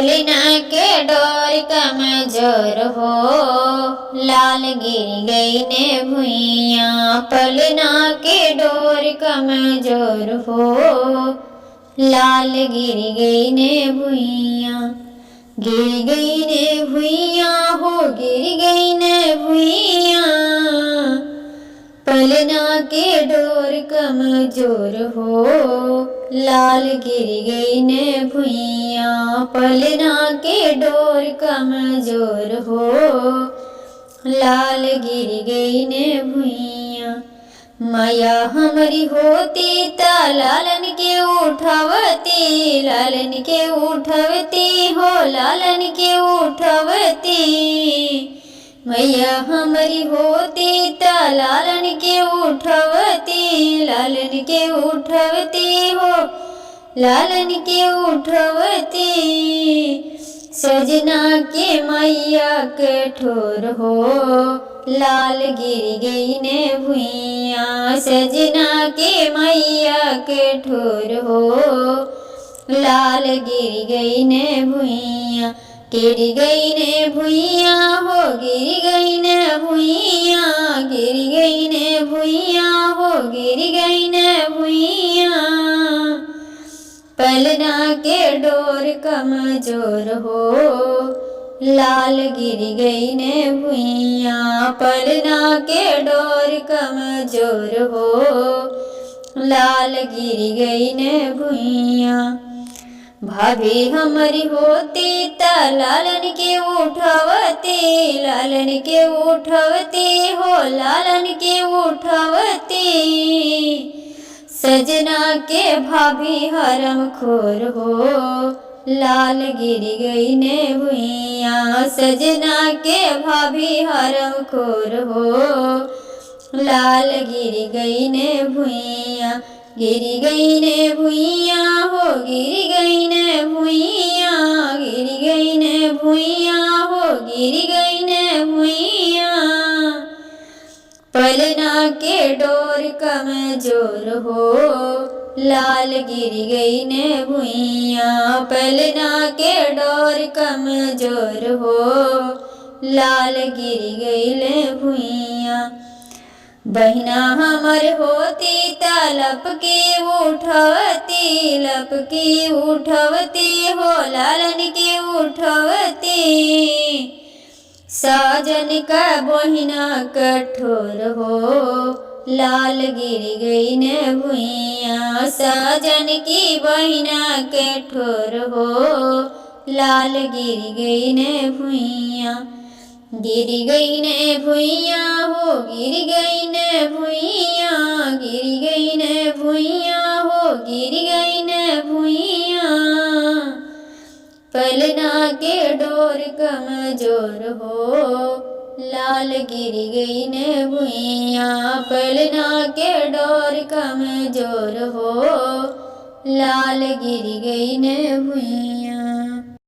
पलना के डोर कमजोर हो, लाल गिर गई ने भुइया। पलना के डोर कमजोर हो, लाल गिर गई ने भुइया। गिर गई ने भुइया हो, गिर गई ने भुइया। पलना के डोर कमजोर हो, लाल गिर गई ने भुइया। पलना के डोर कमजोर हो, लाल गिर गई ने भुइया। माया हमारी होती ता लालन के उठावती, लालन के उठावती हो, लालन के उठावती। मैया हमारी होती ता लालन के उठावती, लालन के उठावती हो, लालन के उठावती। सजना के मैया कठोर हो, लाल गिर गई ने भुइया। सजना के मैया कठोर हो, लाल गिर गई ने भुइया। गिर गई ने भुइया हो, गिर गई ने भुइया। गिर गई ने भुइया हो, गिर गई ने भुइया। पलना के डोर कमजोर हो, लाल गिर गई ने भुइया। पलना के डोर कमजोर हो, लाल गिर गई ने भुइया। भाभी हमारी होती ता लालन के उठावती, लालन के उठावती हो, लालन के उठावती। सजना के भाभी हरम खोर हो, लाल गिर गई ने भुइया। सजना के भाभी हरम खोर हो, लाल गिर गई ने भुइया। गिर गई ने भुइया हो, गिर गई ने भुइया। गिर गई ने भुइया हो, गिर गई ने भुइया। पलना के डोर कमजोर हो, लाल गिर गई ने भुइया। पलना के डोर कमजोर हो, लाल गिर गई ने भुइया। बहिना हमर होती ता लपकी उठवती, लपकी उठवती हो, लालन के उठवती। साजन का बहिना कठोर हो, लाल गिर गई ने भुइया। साजन की बहिना कठोर हो, लाल गिर गई ने भुइया। गिर गई ने भुइया हो, गिर गई ने भुइया। गिर गई ने भुइया हो, गिर गई ने भुइया। पलना के डोर कमजोर हो, लाल गिर गई ने भुइया। पलना के डोर कमजोर हो, लाल गिर गई ने भुइया।